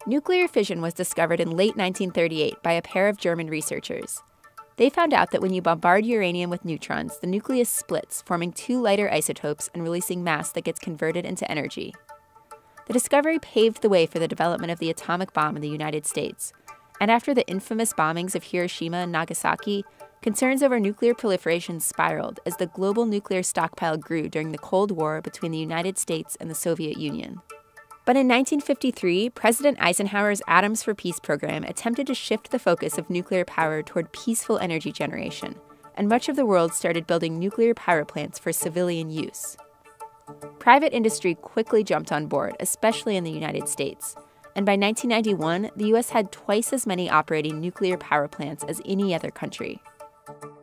Nuclear fission was discovered in late 1938 by a pair of German researchers. They found out that when you bombard uranium with neutrons, the nucleus splits, forming two lighter isotopes and releasing mass that gets converted into energy. The discovery paved the way for the development of the atomic bomb in the United States. And after the infamous bombings of Hiroshima and Nagasaki, concerns over nuclear proliferation spiraled as the global nuclear stockpile grew during the Cold War between the United States and the Soviet Union. But in 1953, President Eisenhower's Atoms for Peace program attempted to shift the focus of nuclear power toward peaceful energy generation, and much of the world started building nuclear power plants for civilian use. Private industry quickly jumped on board, especially in the United States, and by 1991, the U.S. had twice as many operating nuclear power plants as any other country.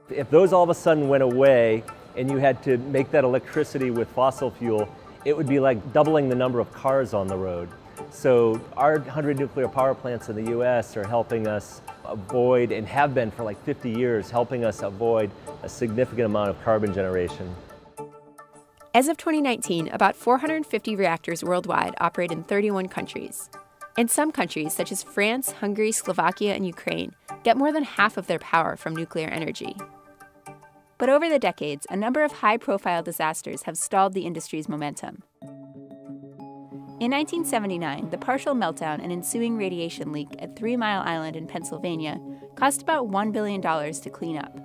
If those all of a sudden went away and you had to make that electricity with fossil fuel, it would be like doubling the number of cars on the road. So our 100 nuclear power plants in the US are helping us avoid, and have been for like 50 years, helping us avoid a significant amount of carbon generation. As of 2019, about 450 reactors worldwide operate in 31 countries. And some countries, such as France, Hungary, Slovakia, and Ukraine, get more than half of their power from nuclear energy. But over the decades, a number of high-profile disasters have stalled the industry's momentum. In 1979, the partial meltdown and ensuing radiation leak at 3 Mile Island in Pennsylvania cost about $1 billion to clean up.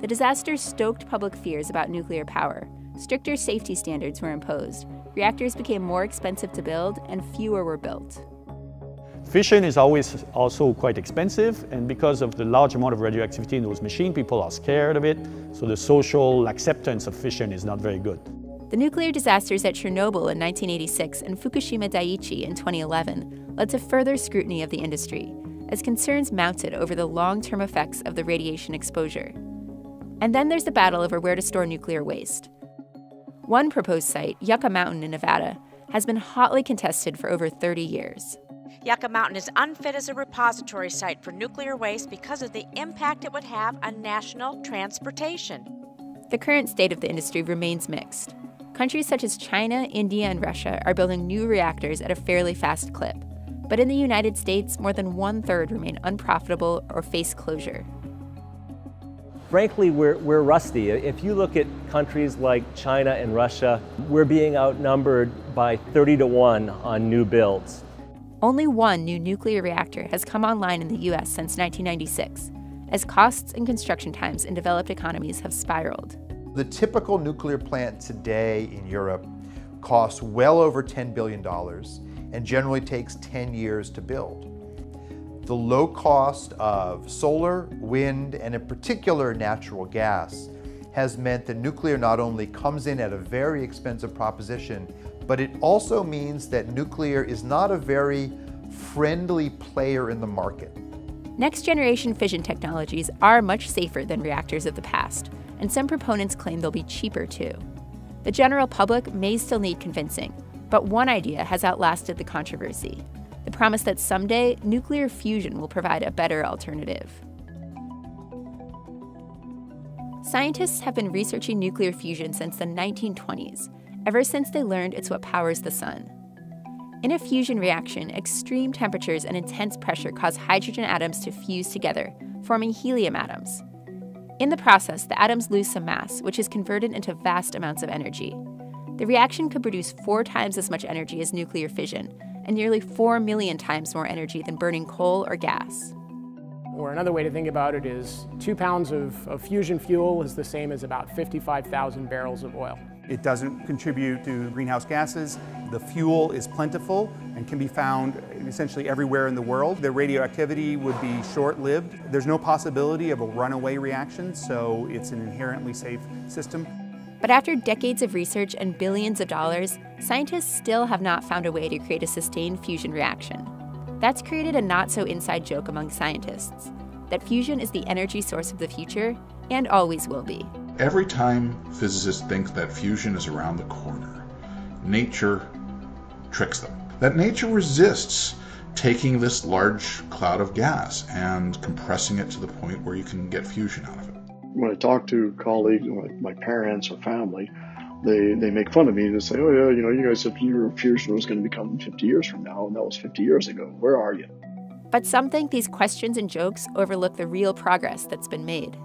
The disaster stoked public fears about nuclear power. Stricter safety standards were imposed, reactors became more expensive to build, and fewer were built. Fission is always also quite expensive, and because of the large amount of radioactivity in those machines, people are scared of it, so the social acceptance of fission is not very good. The nuclear disasters at Chernobyl in 1986 and Fukushima Daiichi in 2011 led to further scrutiny of the industry, as concerns mounted over the long-term effects of the radiation exposure. And then there's the battle over where to store nuclear waste. One proposed site, Yucca Mountain in Nevada, has been hotly contested for over 30 years. Yucca Mountain is unfit as a repository site for nuclear waste because of the impact it would have on national transportation. The current state of the industry remains mixed. Countries such as China, India, and Russia are building new reactors at a fairly fast clip. But in the United States, more than 1/3 remain unprofitable or face closure. Frankly, we're rusty. If you look at countries like China and Russia, we're being outnumbered by 30 to 1 on new builds. Only one new nuclear reactor has come online in the U.S. since 1996, as costs and construction times in developed economies have spiraled. The typical nuclear plant today in Europe costs well over $10 billion and generally takes 10 years to build. The low cost of solar, wind, and in particular natural gas has meant that nuclear not only comes in at a very expensive proposition, but it also means that nuclear is not a very friendly player in the market. Next-generation fission technologies are much safer than reactors of the past, and some proponents claim they'll be cheaper too. The general public may still need convincing, but one idea has outlasted the controversy: the promise that someday nuclear fusion will provide a better alternative. Scientists have been researching nuclear fusion since the 1920s, ever since they learned it's what powers the sun. In a fusion reaction, extreme temperatures and intense pressure cause hydrogen atoms to fuse together, forming helium atoms. In the process, the atoms lose some mass, which is converted into vast amounts of energy. The reaction could produce 4 times as much energy as nuclear fission, and nearly 4 million times more energy than burning coal or gas. Or another way to think about it is 2 pounds of fusion fuel is the same as about 55,000 barrels of oil. It doesn't contribute to greenhouse gases. The fuel is plentiful and can be found essentially everywhere in the world. The radioactivity would be short-lived. There's no possibility of a runaway reaction, so it's an inherently safe system. But after decades of research and billions of dollars, scientists still have not found a way to create a sustained fusion reaction. That's created a not-so-inside joke among scientists, that fusion is the energy source of the future and always will be. Every time physicists think that fusion is around the corner, nature tricks them. That nature resists taking this large cloud of gas and compressing it to the point where you can get fusion out of it. When I talk to colleagues, like my parents or family, They make fun of me to say, oh yeah, you know, you guys said your fusion was going to become 50 years from now, and that was 50 years ago. Where are you? But some think these questions and jokes overlook the real progress that's been made.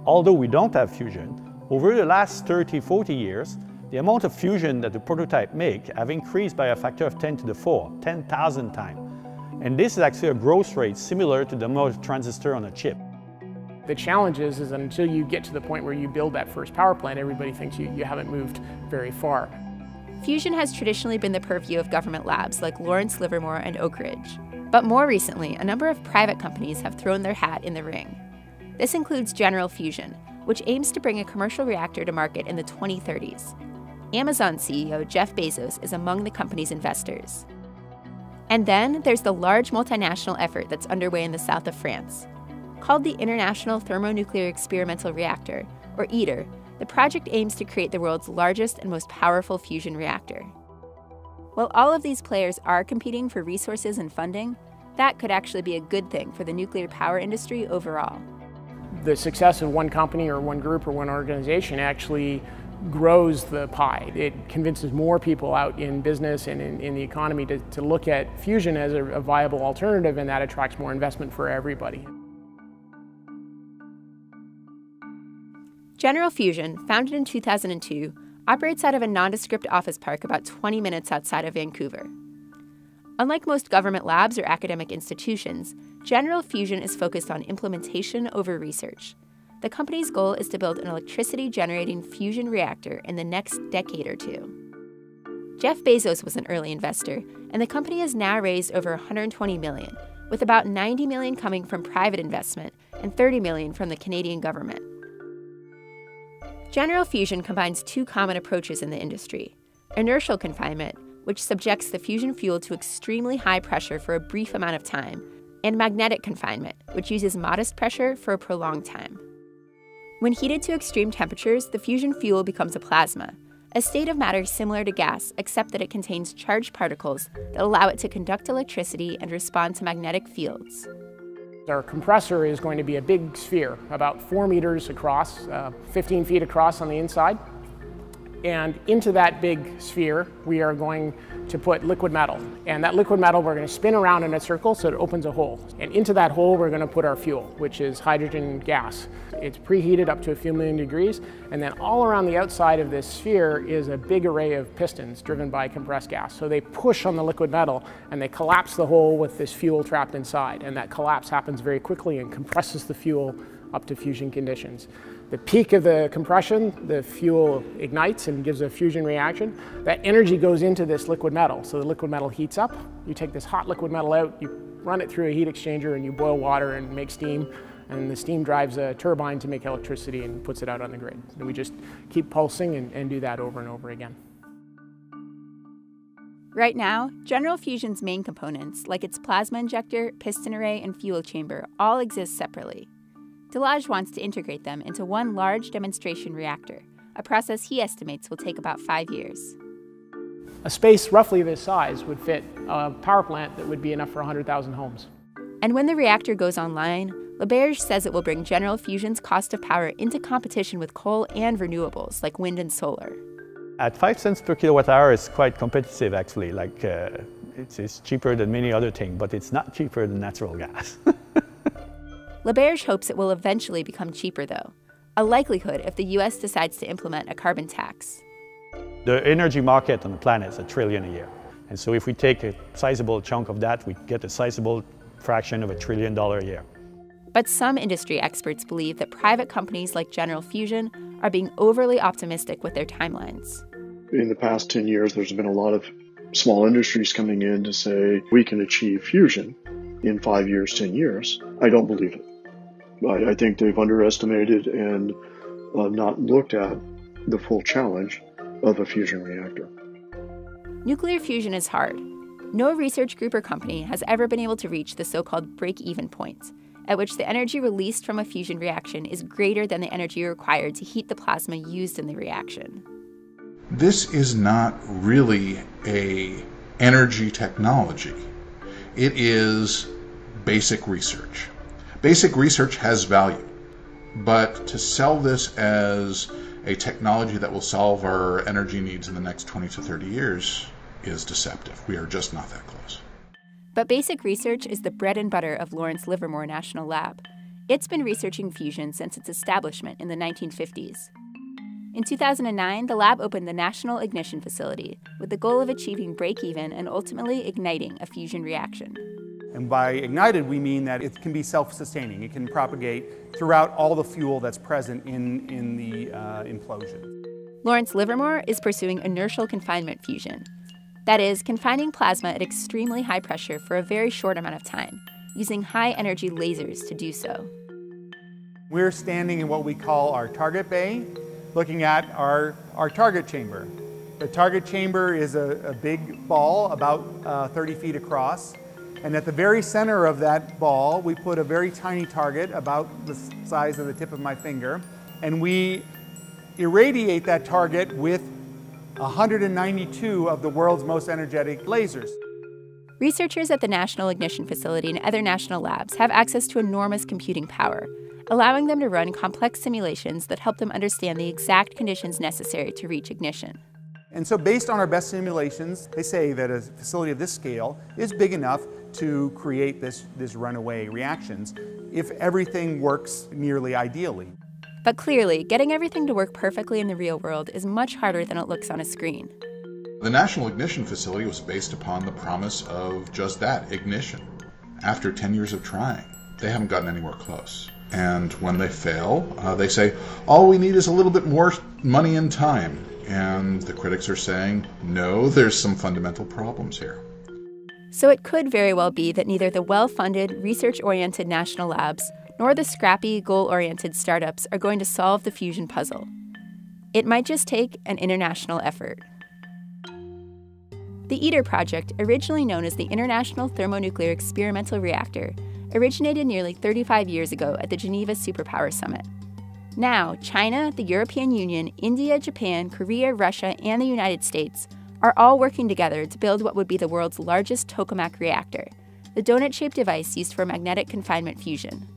Although we don't have fusion, over the last 30, 40 years, the amount of fusion that the prototype make have increased by a factor of 10 to the 4, 10,000 times. And this is actually a growth rate similar to the amount of transistor on a chip. The challenge is that until you get to the point where you build that first power plant, everybody thinks you haven't moved very far. Fusion has traditionally been the purview of government labs like Lawrence Livermore and Oak Ridge. But more recently, a number of private companies have thrown their hat in the ring. This includes General Fusion, which aims to bring a commercial reactor to market in the 2030s. Amazon CEO Jeff Bezos is among the company's investors. And then there's the large multinational effort that's underway in the south of France. Called the International Thermonuclear Experimental Reactor, or ITER, the project aims to create the world's largest and most powerful fusion reactor. While all of these players are competing for resources and funding, that could actually be a good thing for the nuclear power industry overall. The success of one company or one group or one organization actually grows the pie. It convinces more people out in business and in the economy to look at fusion as a viable alternative, and that attracts more investment for everybody. General Fusion, founded in 2002, operates out of a nondescript office park about 20 minutes outside of Vancouver. Unlike most government labs or academic institutions, General Fusion is focused on implementation over research. The company's goal is to build an electricity-generating fusion reactor in the next decade or two. Jeff Bezos was an early investor, and the company has now raised over $120 million, with about $90 million coming from private investment and $30 million from the Canadian government. General Fusion combines two common approaches in the industry: inertial confinement, which subjects the fusion fuel to extremely high pressure for a brief amount of time, and magnetic confinement, which uses modest pressure for a prolonged time. When heated to extreme temperatures, the fusion fuel becomes a plasma, a state of matter similar to gas, except that it contains charged particles that allow it to conduct electricity and respond to magnetic fields. Our compressor is going to be a big sphere, about 4 meters across, 15 feet across on the inside. And into that big sphere, we are going to put liquid metal. And that liquid metal we're going to spin around in a circle so it opens a hole. And into that hole, we're going to put our fuel, which is hydrogen gas. It's preheated up to a few million degrees. And then all around the outside of this sphere is a big array of pistons driven by compressed gas. So they push on the liquid metal and they collapse the hole with this fuel trapped inside. And that collapse happens very quickly and compresses the fuel up to fusion conditions. The peak of the compression, the fuel ignites and gives a fusion reaction. That energy goes into this liquid metal. So the liquid metal heats up. You take this hot liquid metal out, you run it through a heat exchanger, and you boil water and make steam. And the steam drives a turbine to make electricity and puts it out on the grid. And we just keep pulsing and do that over and over again. Right now, General Fusion's main components, like its plasma injector, piston array, and fuel chamber, all exist separately. Delage wants to integrate them into one large demonstration reactor, a process he estimates will take about 5 years. A space roughly this size would fit a power plant that would be enough for 100,000 homes. And when the reactor goes online, LaBerge says it will bring General Fusion's cost of power into competition with coal and renewables like wind and solar. At 5 cents per kilowatt hour, it's quite competitive actually. Like it's cheaper than many other things, but it's not cheaper than natural gas. LaBerge hopes it will eventually become cheaper, though, a likelihood if the U.S. decides to implement a carbon tax. The energy market on the planet is $1 trillion a year. And so if we take a sizable chunk of that, we get a sizable fraction of $1 trillion a year. But some industry experts believe that private companies like General Fusion are being overly optimistic with their timelines. In the past 10 years, there's been a lot of small industries coming in to say, we can achieve fusion in 5 years, 10 years. I don't believe it. I think they've underestimated and not looked at the full challenge of a fusion reactor. Nuclear fusion is hard. No research group or company has ever been able to reach the so-called break-even point, at which the energy released from a fusion reaction is greater than the energy required to heat the plasma used in the reaction. This is not really an energy technology. It is basic research. Basic research has value, but to sell this as a technology that will solve our energy needs in the next 20 to 30 years is deceptive. We are just not that close. But basic research is the bread and butter of Lawrence Livermore National Lab. It's been researching fusion since its establishment in the 1950s. In 2009, the lab opened the National Ignition Facility with the goal of achieving break-even and ultimately igniting a fusion reaction. And by ignited, we mean that it can be self-sustaining. It can propagate throughout all the fuel that's present in the implosion. Lawrence Livermore is pursuing inertial confinement fusion. That is, confining plasma at extremely high pressure for a very short amount of time, using high-energy lasers to do so. We're standing in what we call our target bay, looking at our target chamber. The target chamber is a big ball about 30 feet across. And at the very center of that ball, we put a very tiny target about the size of the tip of my finger. And we irradiate that target with 192 of the world's most energetic lasers. Researchers at the National Ignition Facility and other national labs have access to enormous computing power, allowing them to run complex simulations that help them understand the exact conditions necessary to reach ignition. And so based on our best simulations, they say that a facility of this scale is big enough to create this runaway reactions if everything works nearly ideally. But clearly, getting everything to work perfectly in the real world is much harder than it looks on a screen. The National Ignition Facility was based upon the promise of just that, ignition. After 10 years of trying, they haven't gotten anywhere close. And when they fail, they say, all we need is a little bit more money and time. And the critics are saying, no, there's some fundamental problems here. So it could very well be that neither the well-funded, research-oriented national labs nor the scrappy, goal-oriented startups are going to solve the fusion puzzle. It might just take an international effort. The ITER project, originally known as the International Thermonuclear Experimental Reactor, originated nearly 35 years ago at the Geneva Superpower Summit. Now, China, the European Union, India, Japan, Korea, Russia, and the United States are all working together to build what would be the world's largest tokamak reactor, the donut-shaped device used for magnetic confinement fusion.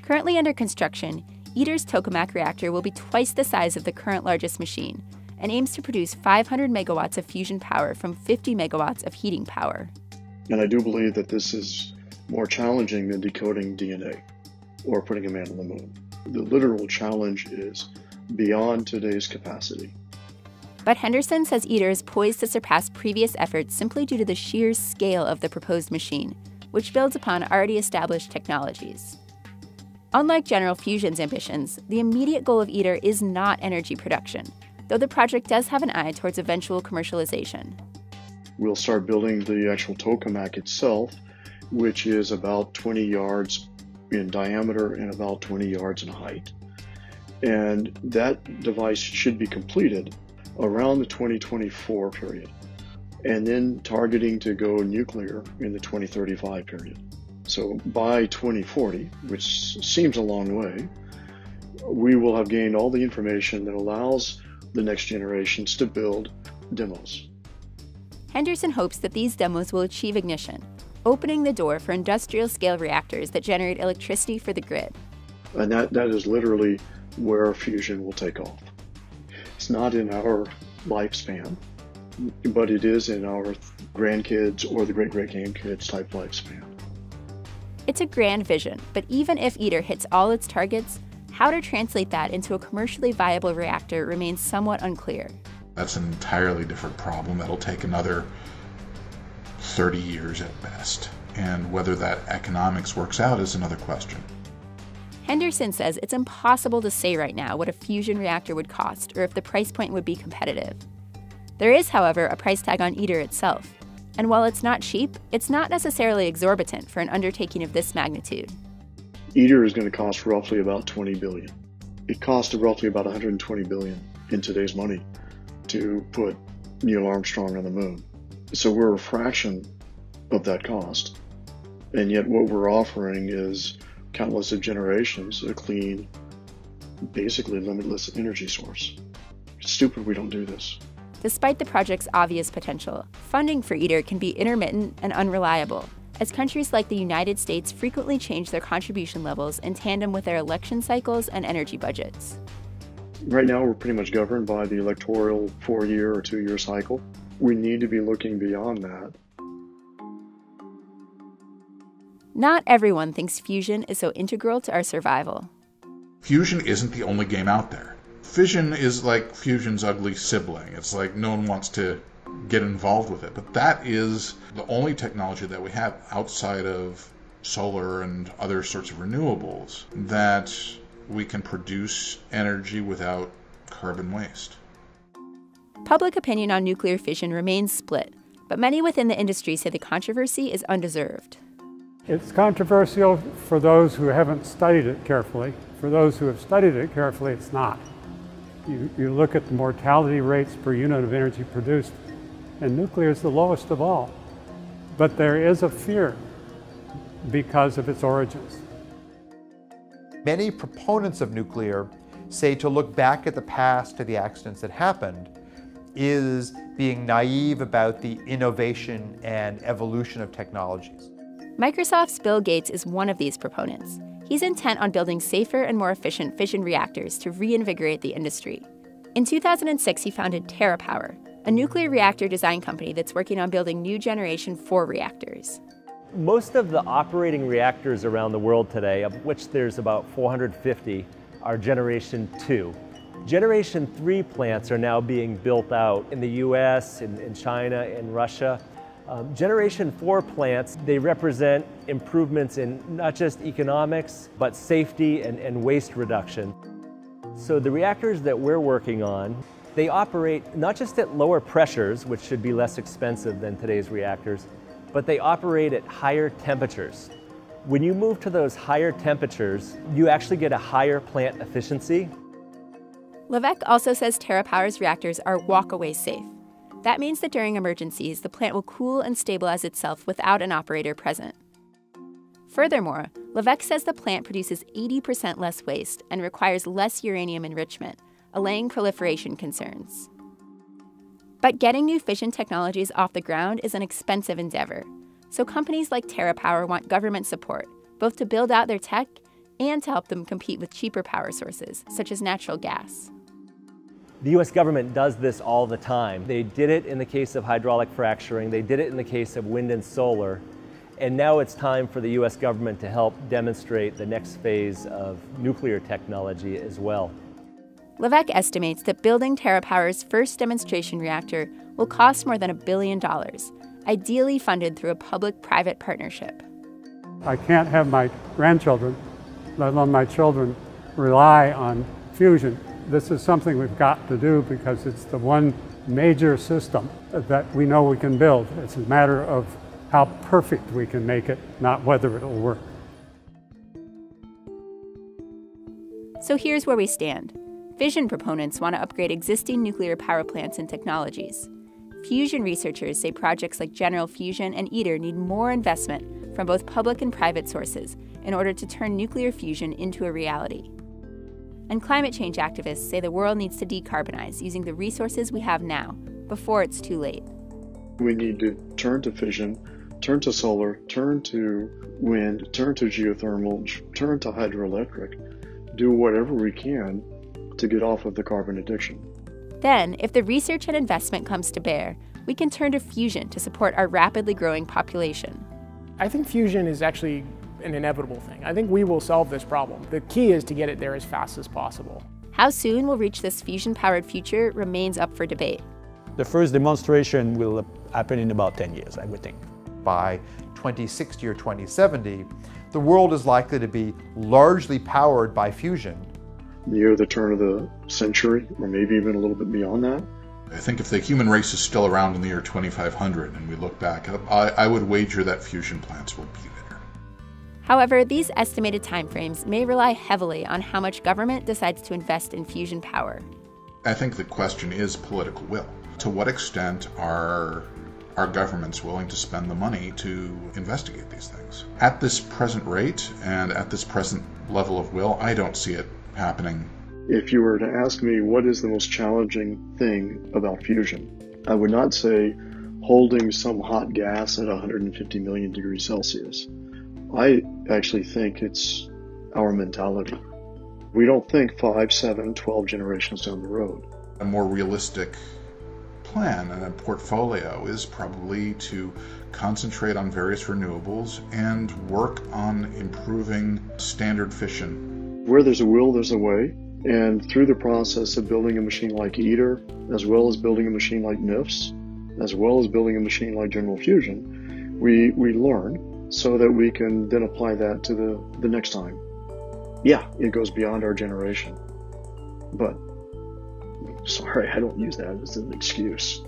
Currently under construction, ITER's tokamak reactor will be twice the size of the current largest machine and aims to produce 500 megawatts of fusion power from 50 megawatts of heating power. And I do believe that this is more challenging than decoding DNA or putting a man on the moon. The literal challenge is beyond today's capacity. But Henderson says ITER is poised to surpass previous efforts simply due to the sheer scale of the proposed machine, which builds upon already established technologies. Unlike General Fusion's ambitions, the immediate goal of ITER is not energy production, though the project does have an eye towards eventual commercialization. We'll start building the actual tokamak itself, which is about 20 yards in diameter and about 20 yards in height. And that device should be completed around the 2024 period, and then targeting to go nuclear in the 2035 period. So by 2040, which seems a long way, we will have gained all the information that allows the next generations to build demos. Henderson hopes that these demos will achieve ignition, opening the door for industrial-scale reactors that generate electricity for the grid. And that is literally where fusion will take off. It's not in our lifespan, but it is in our grandkids or the great-great-grandkids type lifespan. It's a grand vision, but even if ITER hits all its targets, how to translate that into a commercially viable reactor remains somewhat unclear. That's an entirely different problem that'll take another 30 years at best. And whether that economics works out is another question. Henderson says it's impossible to say right now what a fusion reactor would cost or if the price point would be competitive. There is, however, a price tag on ITER itself. And while it's not cheap, it's not necessarily exorbitant for an undertaking of this magnitude. ITER is going to cost roughly about $20 billion. It cost roughly about $120 billion in today's money to put Neil Armstrong on the moon. So we're a fraction of that cost. And yet what we're offering is countless of generations, a clean, basically limitless energy source. It's stupid we don't do this. Despite the project's obvious potential, funding for ITER can be intermittent and unreliable, as countries like the United States frequently change their contribution levels in tandem with their election cycles and energy budgets. Right now, we're pretty much governed by the electoral 4-year or 2-year cycle. We need to be looking beyond that. Not everyone thinks fusion is so integral to our survival. Fusion isn't the only game out there. Fission is like fusion's ugly sibling. It's like no one wants to get involved with it. But that is the only technology that we have outside of solar and other sorts of renewables that we can produce energy without carbon waste. Public opinion on nuclear fission remains split, but many within the industry say the controversy is undeserved. It's controversial for those who haven't studied it carefully. For those who have studied it carefully, it's not. You look at the mortality rates per unit of energy produced, and nuclear is the lowest of all. But there is a fear because of its origins. Many proponents of nuclear say to look back at the past, to the accidents that happened, is being naive about the innovation and evolution of technologies. Microsoft's Bill Gates is one of these proponents. He's intent on building safer and more efficient fission reactors to reinvigorate the industry. In 2006, he founded TerraPower, a nuclear reactor design company that's working on building new Generation 4 reactors. Most of the operating reactors around the world today, of which there's about 450, are Generation 2. Generation 3 plants are now being built out in the US, in China, in Russia. Generation 4 plants, they represent improvements in not just economics, but safety and waste reduction. So the reactors that we're working on, they operate not just at lower pressures, which should be less expensive than today's reactors, but they operate at higher temperatures. When you move to those higher temperatures, you actually get a higher plant efficiency. Levesque also says TerraPower's reactors are walk-away safe. That means that during emergencies, the plant will cool and stabilize itself without an operator present. Furthermore, Levesque says the plant produces 80% less waste and requires less uranium enrichment, allaying proliferation concerns. But getting new fission technologies off the ground is an expensive endeavor, so companies like TerraPower want government support, both to build out their tech and to help them compete with cheaper power sources, such as natural gas. The US government does this all the time. They did it in the case of hydraulic fracturing, they did it in the case of wind and solar, and now it's time for the US government to help demonstrate the next phase of nuclear technology as well. Levesque estimates that building TerraPower's first demonstration reactor will cost more than $1 billion, ideally funded through a public-private partnership. I can't have my grandchildren, let alone my children, rely on fusion. This is something we've got to do because it's the one major system that we know we can build. It's a matter of how perfect we can make it, not whether it'll work. So here's where we stand. Fission proponents want to upgrade existing nuclear power plants and technologies. Fusion researchers say projects like General Fusion and ITER need more investment from both public and private sources in order to turn nuclear fusion into a reality. And climate change activists say the world needs to decarbonize using the resources we have now, before it's too late. We need to turn to fission, turn to solar, turn to wind, turn to geothermal, turn to hydroelectric, do whatever we can to get off of the carbon addiction. Then, if the research and investment comes to bear, we can turn to fusion to support our rapidly growing population. I think fusion is actually an inevitable thing. I think we will solve this problem. The key is to get it there as fast as possible. How soon we'll reach this fusion-powered future remains up for debate. The first demonstration will happen in about 10 years, I would think. By 2060 or 2070, the world is likely to be largely powered by fusion. Near the turn of the century, or maybe even a little bit beyond that. I think if the human race is still around in the year 2500 and we look back, I would wager that fusion plants will be there. However, these estimated timeframes may rely heavily on how much government decides to invest in fusion power. I think the question is political will. To what extent are our governments willing to spend the money to investigate these things? At this present rate and at this present level of will, I don't see it happening. If you were to ask me what is the most challenging thing about fusion, I would not say holding some hot gas at 150 million degrees Celsius. I actually think it's our mentality. We don't think 5, 7, 12 generations down the road. A more realistic plan and a portfolio is probably to concentrate on various renewables and work on improving standard fission. Where there's a will, there's a way. And through the process of building a machine like ITER, as well as building a machine like MIFS, as well as building a machine like General Fusion, we learn so that we can then apply that to the next time. Yeah, it goes beyond our generation. But, sorry, I don't use that as an excuse.